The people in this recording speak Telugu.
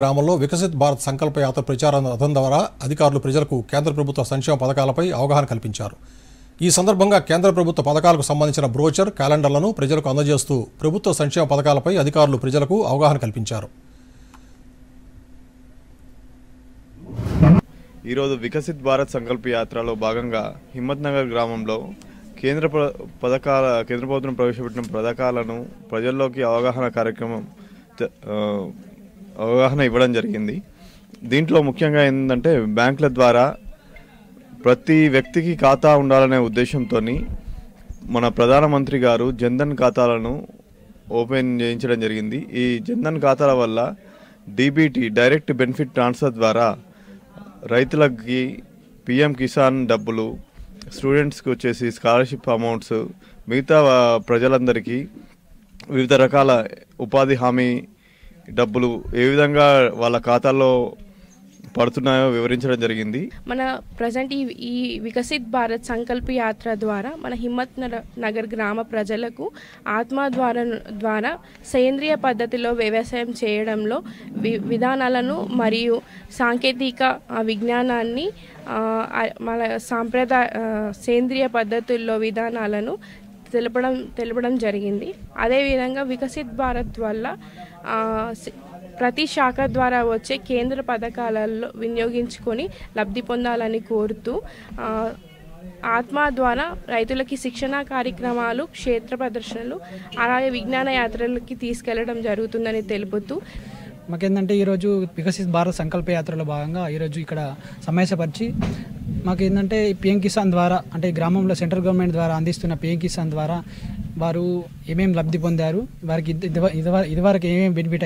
గ్రామంలో వికసిత్ భారత్ సంకల్ప యాత్ర ప్రచార రథం ద్వారా అధికారులు ప్రజలకు కేంద్ర ప్రభుత్వ సంక్షేమ పథకాలపై అవగాహన కల్పించారు. ఈ సందర్భంగా కేంద్ర ప్రభుత్వ పథకాలకు సంబంధించిన బ్రోచర్, క్యాలెండర్లను ప్రజలకు అందజేస్తూ ప్రభుత్వ సంక్షేమ పథకాలపై అధికారులు ప్రజలకు అవగాహన కల్పించారు. ఈరోజు వికసిత్ భారత్ సంకల్ప యాత్రలో భాగంగా హిమ్మత్ నగర్ గ్రామంలో కేంద్ర ప్రభుత్వం ప్రవేశపెట్టిన పథకాలను ప్రజల్లోకి అవగాహన ఇవ్వడం జరిగింది. దీంట్లో ముఖ్యంగా ఏంటంటే బ్యాంకుల ద్వారా ప్రతి వ్యక్తికి ఖాతా ఉండాలనే ఉద్దేశంతో మన ప్రధానమంత్రి గారు జన్ధన్ ఖాతాలను ఓపెన్ చేయించడం జరిగింది. ఈ జన్ధన్ ఖాతాల వల్ల డీబీటీ డైరెక్ట్ బెనిఫిట్ ట్రాన్స్ఫర్ ద్వారా రైతులకి పిఎం కిసాన్ డబ్బులు, స్టూడెంట్స్కి వచ్చేసి స్కాలర్షిప్ అమౌంట్స్, మిగతా ప్రజలందరికీ వివిధ రకాల ఉపాధి హామీ డబ్బులు ఏ విధంగా వాళ్ళ ఖాతాల్లో పడుతున్నాయో వివరించడం జరిగింది. మన ప్రజెంట్ ఈ వికసిత్ భారత్ సంకల్ప యాత్ర ద్వారా మన హిమ్మత్ నగర్ గ్రామ ప్రజలకు ఆత్మ ద్వారా సేంద్రియ పద్ధతిలో వ్యవసాయం చేయడంలో విధానాలను మరియు సాంకేతిక విజ్ఞానాన్ని మన సేంద్రియ పద్ధతుల్లో విధానాలను తెలపడం జరిగింది. అదేవిధంగా వికసిత్ భారత్ వల్ల ప్రతి శాఖ ద్వారా వచ్చే కేంద్ర పథకాలలో వినియోగించుకొని లబ్ధి పొందాలని కోరుతూ ఆత్మ ద్వారా రైతులకి శిక్షణ కార్యక్రమాలు, క్షేత్ర ప్రదర్శనలు, అలాగే విజ్ఞాన యాత్రలకి తీసుకెళ్లడం జరుగుతుందని తెలుపుతూ మాకేంటంటే ఈరోజు వికసిత్ భారత్ సంకల్ప యాత్రలో భాగంగా ఈరోజు ఇక్కడ సమావేశపరిచి మాకేంటంటే పిఎం కిసాన్ ద్వారా అంటే గ్రామంలో సెంట్రల్ గవర్నమెంట్ ద్వారా అందిస్తున్న పిఎం కిసాన్ ద్వారా వారు ఏమేమి లబ్ధి పొందారు, వారికి ఇదివరకు ఏమేమి బెనిఫిట్